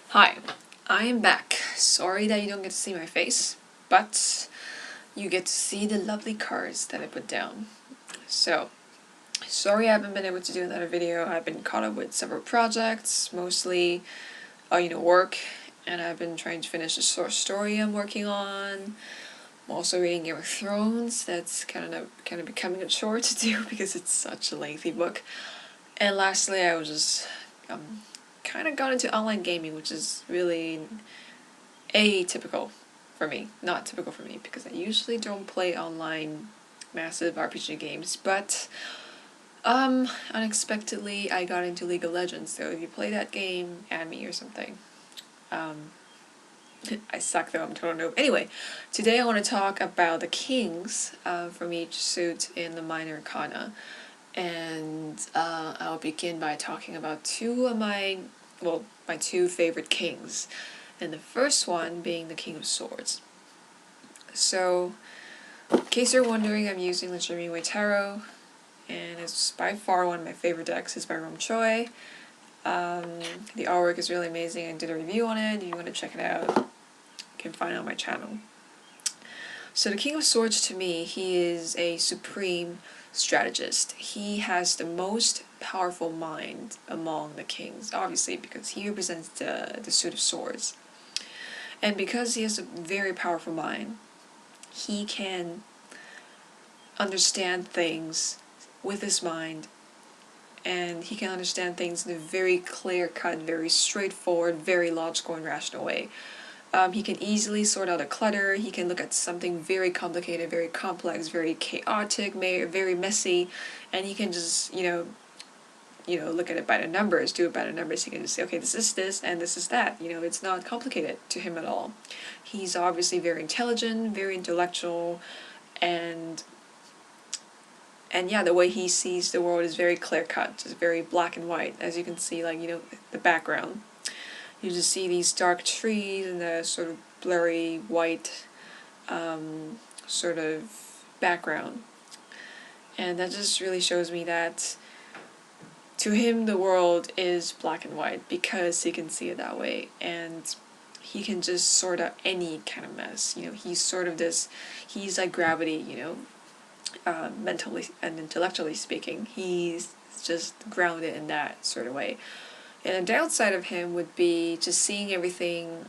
Hi, I am back. Sorry that you don't get to see my face, but you get to see the lovely cards that I put down. So, sorry I haven't been able to do another video. I've been caught up with several projects, mostly, work, and I've been trying to finish a short story I'm working on. I'm also reading Game of Thrones. That's kind of becoming a chore to do because it's such a lengthy book. And lastly, I was just kind of got into online gaming, which is really atypical for me. Not typical for me because I usually don't play online massive RPG games, but unexpectedly I got into League of Legends. So if you play that game, add me or something. I suck though, I'm total noob. Anyway, today I want to talk about the kings from each suit in the Minor Arcana. And I'll begin by talking about my two favorite kings. And the first one being the King of Swords. So, in case you're wondering, I'm using the Jimmy Tarot, and it's by far one of my favorite decks. It's by Rom Choi. The artwork is really amazing. I did a review on it. If you want to check it out, you can find it on my channel. So the King of Swords, to me, he is a supreme strategist. He has the most powerful mind among the kings, obviously, because he represents the suit of swords. And because he has a very powerful mind, he can understand things with his mind, and he can understand things in a very clear-cut, very straightforward, very logical and rational way. He can easily sort out a clutter. He can look at something very complicated, very complex, very chaotic, very messy, and he can just, look at it by the numbers, do it by the numbers. He can just say, okay, this is this and this is that. It's not complicated to him at all. He's obviously very intelligent, very intellectual, and yeah, the way he sees the world is very clear-cut, just very black and white. As you can see, the background. You just see these dark trees and the sort of blurry white sort of background. And that just really shows me that to him the world is black and white because he can see it that way, and he can just sort out any kind of mess. He's sort of he's like gravity, mentally and intellectually speaking. He's just grounded in that sort of way. And a downside of him would be just seeing everything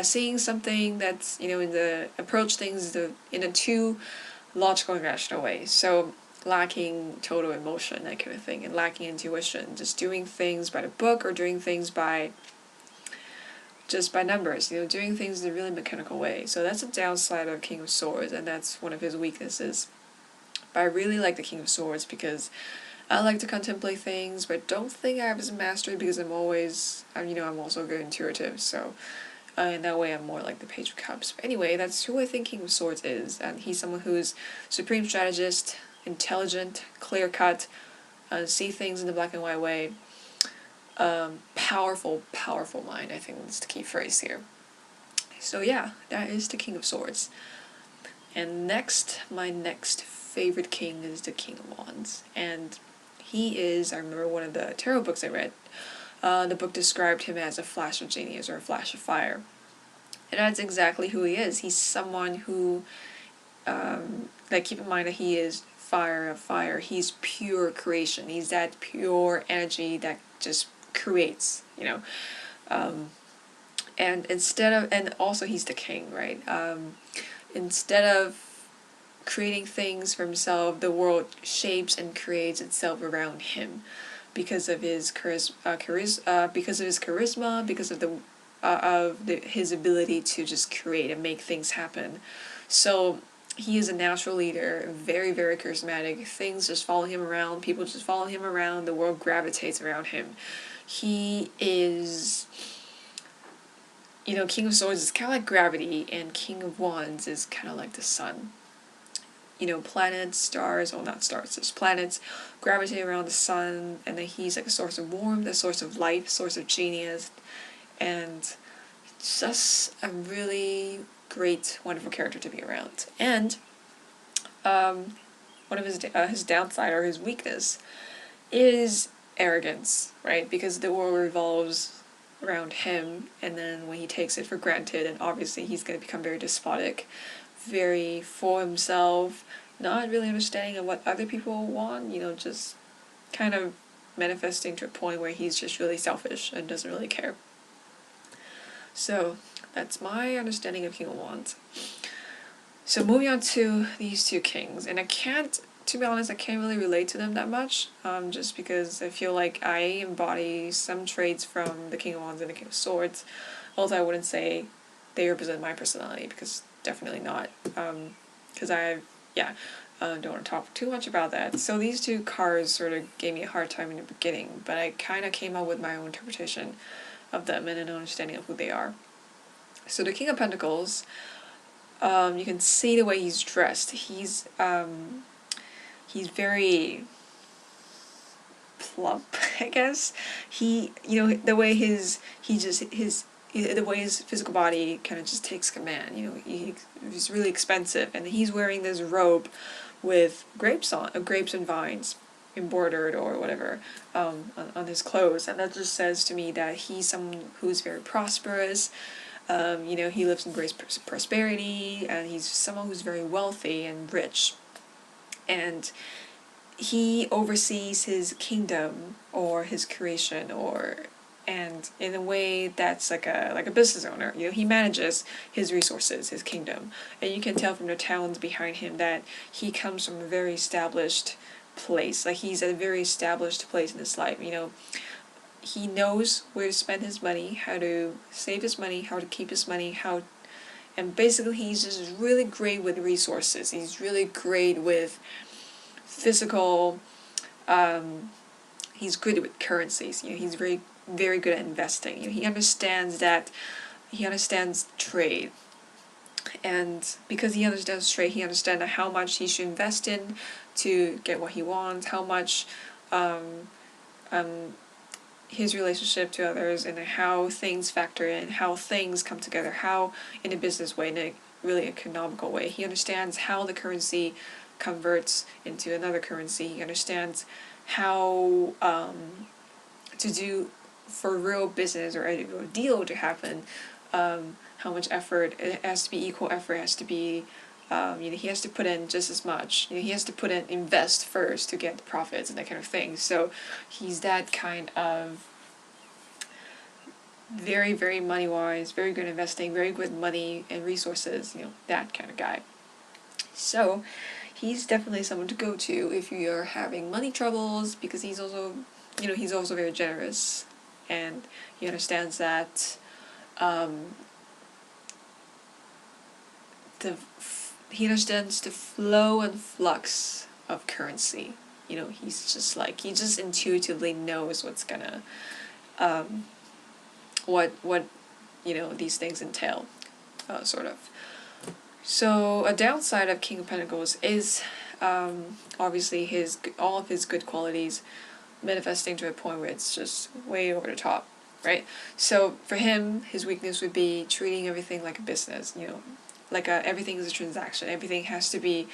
seeing something that's, approach things in a too logical and rational way. So lacking total emotion, that kind of thing, and lacking intuition, just doing things by the book or doing things by numbers, doing things in a really mechanical way. So that's a downside of King of Swords, and that's one of his weaknesses. But I really like the King of Swords because I like to contemplate things, but don't think I have as a mastery because I'm also very intuitive, so in that way I'm more like the Page of Cups. But anyway, that's who I think King of Swords is, and he's someone who's supreme strategist, intelligent, clear-cut, see things in the black and white way, powerful mind. I think that's the key phrase here. So yeah, that is the King of Swords. And my next favorite king is the King of Wands, and he is, I remember one of the tarot books I read, the book described him as a flash of genius or a flash of fire. And that's exactly who he is. He's someone who, keep in mind that he is fire of fire. He's pure creation. He's that pure energy that just creates, and and also he's the king, right? Instead of creating things for himself, the world shapes and creates itself around him because of his charisma, because of his ability to just create and make things happen. So he is a natural leader, very, very charismatic. Things just follow him around. People just follow him around. The world gravitates around him. He is, King of Swords is kind of like gravity, and King of Wands is kind of like the sun. Planets, stars, well, not stars, just planets gravitate around the sun, and then he's like a source of warmth, a source of life, source of genius, and just a really great, wonderful character to be around. And one of his downside or his weakness is arrogance, right? Because the world revolves around him, and then when he takes it for granted, and obviously he's going to become very despotic, very for himself, not really understanding of what other people want, just kind of manifesting to a point where he's just really selfish and doesn't really care. So that's my understanding of King of Wands. So moving on to these two kings, and to be honest, I can't really relate to them that much, just because I feel like I embody some traits from the King of Wands and the King of Swords, although I wouldn't say they represent my personality, because definitely not, because don't want to talk too much about that. So these two cards sort of gave me a hard time in the beginning, but I kind of came up with my own interpretation of them and an understanding of who they are. So the King of Pentacles, you can see the way he's dressed. He's very plump, I guess. The way the way his physical body kind of just takes command. He's really expensive, and he's wearing this robe with grapes and vines embroidered or whatever on his clothes, and that just says to me that he's someone who's very prosperous. He lives in great prosperity, and he's someone who's very wealthy and rich, and he oversees his kingdom or his creation, and in a way that's like a business owner. He manages his resources, his kingdom, and you can tell from the talons behind him that he comes from a very established place. Like, he's at a very established place in his life. He knows where to spend his money, how to save his money, how to keep his money, and basically he's just really great with resources. He's really great with physical, he's good with currencies. He's very, very good at investing. He understands trade. And because he understands trade, he understands how much he should invest in to get what he wants, how much his relationship to others, and how things factor in, how things come together, how in a business way, in a really economical way. He understands how the currency converts into another currency. He understands how to do for real business or a real deal to happen, how much effort, it has to be equal effort, it has to be, he has to put in just as much. He has to invest first to get the profits and that kind of thing. So he's that kind of very, very money-wise, very good investing, very good money and resources, that kind of guy. So he's definitely someone to go to if you're having money troubles, because he's also very generous, and he understands that he understands the flow and flux of currency. He's just he just intuitively knows what's gonna, what these things entail, sort of. So a downside of King of Pentacles is obviously all of his good qualities manifesting to a point where it's just way over the top, right? So for him, his weakness would be treating everything like a business, everything is a transaction. Everything has to be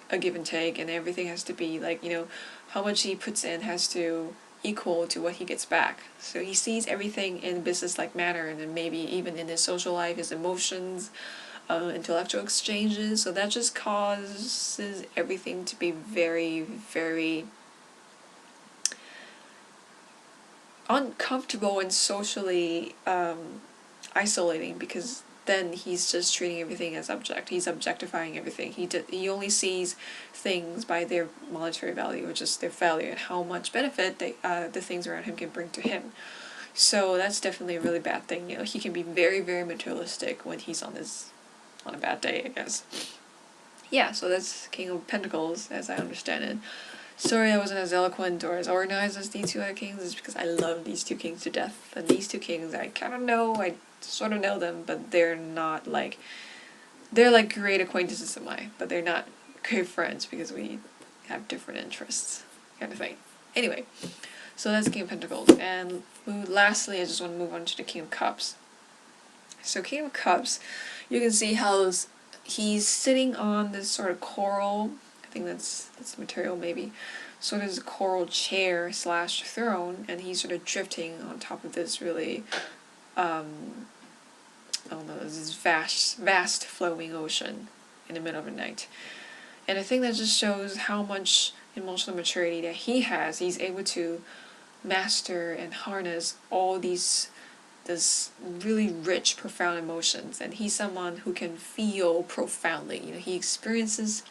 a give and take, and everything has to be how much he puts in has to equal to what he gets back. So he sees everything in a business-like manner, and then maybe even in his social life, his emotions, intellectual exchanges. So that just causes everything to be very, very uncomfortable and socially isolating, because then he's just treating everything as object. He's objectifying everything. He only sees things by their monetary value, or just their value, and how much benefit the things around him can bring to him. So that's definitely a really bad thing. He can be very, very materialistic when he's on a bad day, I guess. Yeah, so that's King of Pentacles, as I understand it. Sorry I wasn't as eloquent or as organized as these two other kings. It's because I love these two kings to death. And these two kings, I kind of know, I sort of know them, but they're not they're great acquaintances of mine, but they're not great friends because we have different interests, kind of thing. Anyway, so that's King of Pentacles. And lastly, I just want to move on to the King of Cups. So King of Cups, you can see how he's sitting on this sort of coral, I think that's the material maybe, sort of this coral chair / throne, and he's sort of drifting on top of this really I don't know, this vast flowing ocean in the middle of the night. And I think that just shows how much emotional maturity that he has. He's able to master and harness all this really rich, profound emotions. And he's someone who can feel profoundly. You know, he experiences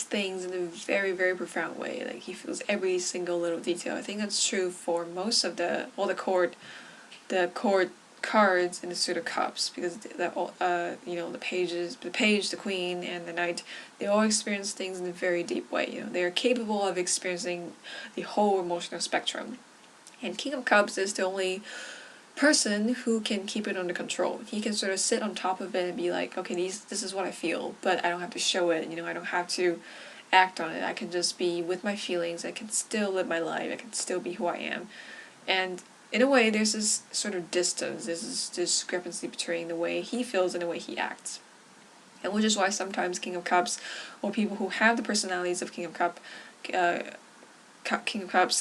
things in a very, very profound way. Like, he feels every single little detail. I think that's true for most of all the court cards in the Suit of Cups, because the page, the queen, and the knight, they all experience things in a very deep way. You know, they are capable of experiencing the whole emotional spectrum. And King of Cups is the only person who can keep it under control. He can sort of sit on top of it and be like, okay, this is what I feel, but I don't have to show it. You know, I don't have to act on it. I can just be with my feelings. I can still live my life. I can still be who I am. And in a way, there's this sort of distance, there's this discrepancy between the way he feels and the way he acts. And which is why sometimes King of Cups, or people who have the personalities of King of Cups,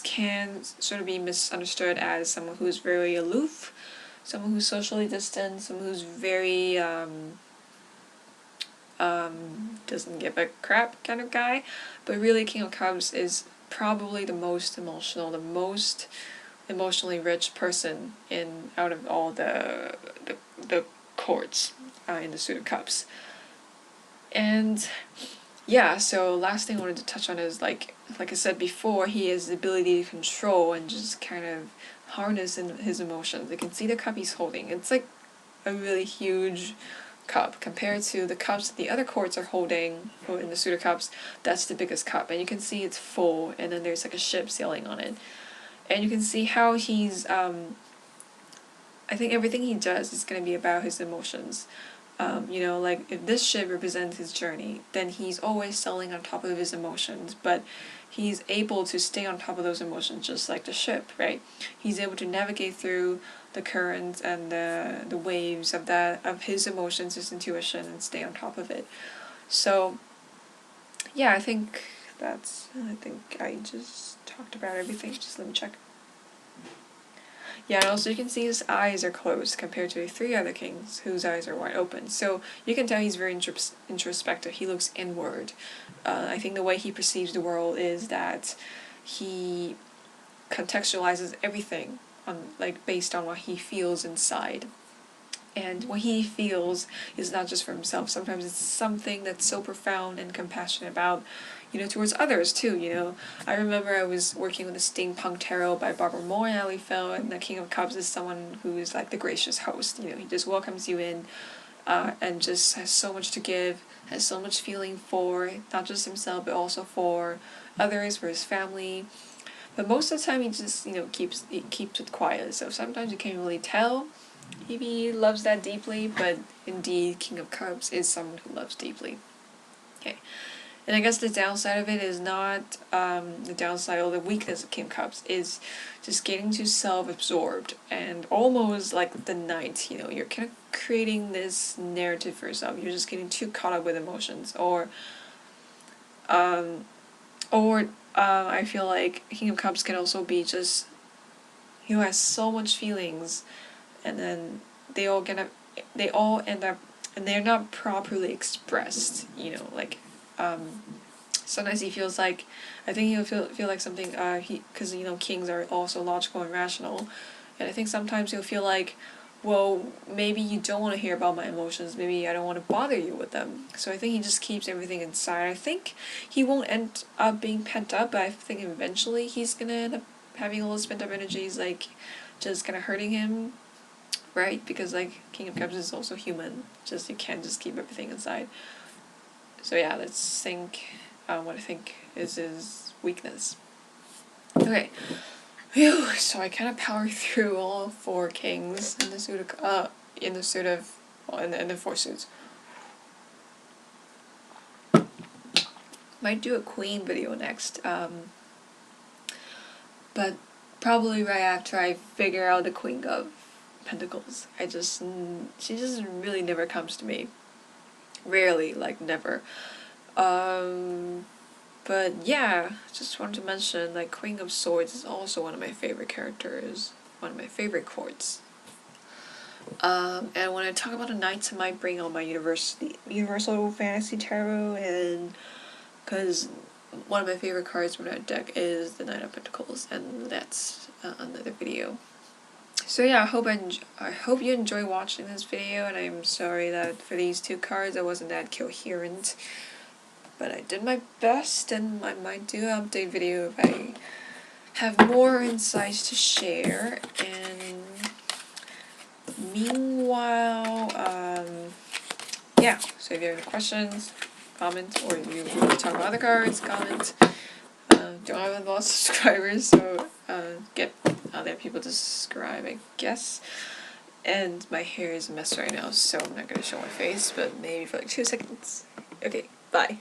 can sort of be misunderstood as someone who's very aloof, someone who's socially distant, someone who's very doesn't give a crap kind of guy. But really, King of Cups is probably the most emotional, the most emotionally rich person out of all the courts in the Suit of Cups. And yeah, so last thing I wanted to touch on is like I said before, he has the ability to control and just kind of harness in his emotions. You can see the cup he's holding. It's like a really huge cup compared to the cups that the other courts are holding in the Suit of Cups. That's the biggest cup, and you can see it's full, and then there's like a ship sailing on it. And you can see how he's, I think everything he does is going to be about his emotions. Like if this ship represents his journey, then he's always sailing on top of his emotions, but he's able to stay on top of those emotions just like the ship, right? He's able to navigate through the currents and the waves of his emotions, his intuition, and stay on top of it. So, yeah, I think I just talked about everything. Just let me check. Yeah, and also you can see his eyes are closed compared to the three other kings whose eyes are wide open. So you can tell he's very introspective. He looks inward. I think the way he perceives the world is that he contextualizes everything based on what he feels inside. And what he feels is not just for himself. Sometimes it's something that's so profound and compassionate about, towards others too, I remember I was working with the Steampunk Tarot by Barbara Moore and Ali Phil, and the King of Cups is someone who is like the gracious host. He just welcomes you in and just has so much to give, has so much feeling for not just himself, but also for others, for his family. But most of the time he just, keeps it quiet. So sometimes you can't really tell if he loves that deeply, but indeed King of Cups is someone who loves deeply. Okay. And I guess the downside of it is not the downside or the weakness of King of Cups is just getting too self-absorbed and almost like the Knight, you're kind of creating this narrative for yourself. You're just getting too caught up with emotions, or I feel like King of Cups can also be just he has so much feelings, and then they all end up and they're not properly expressed. Sometimes he feels like, I think he'll feel like something because kings are also logical and rational, and I think sometimes he'll feel like, well, maybe you don't want to hear about my emotions, maybe I don't want to bother you with them. So I think he just keeps everything inside. I think he won't end up being pent up, but I think eventually he's gonna end up having all those pent up energies, like, just kind of hurting him, right? Because, like, King of Cups is also human, just you can't just keep everything inside. So yeah, let's think what I think is his weakness. Okay. Phew, so I kind of powered through all four kings in the four suits. Might do a queen video next, but probably right after I figure out the Queen of Pentacles. She just really never comes to me. Rarely, like never. But yeah, just wanted to mention, like, Queen of Swords is also one of my favorite characters. one of my favorite chords. And when I talk about the Knights, I might bring on my Universal Fantasy Tarot, and because one of my favorite cards from that deck is the Knight of Pentacles, and that's another video. So yeah, I hope you enjoy watching this video, and I'm sorry that for these two cards I wasn't that coherent, but I did my best, and I might do an update video if I have more insights to share. And meanwhile, yeah, so if you have any questions, comment, or if you want to talk about other cards, comment. Don't have a lot of subscribers, so get other people to subscribe, I guess. And my hair is a mess right now, so I'm not going to show my face, but maybe for like 2 seconds. Okay, bye.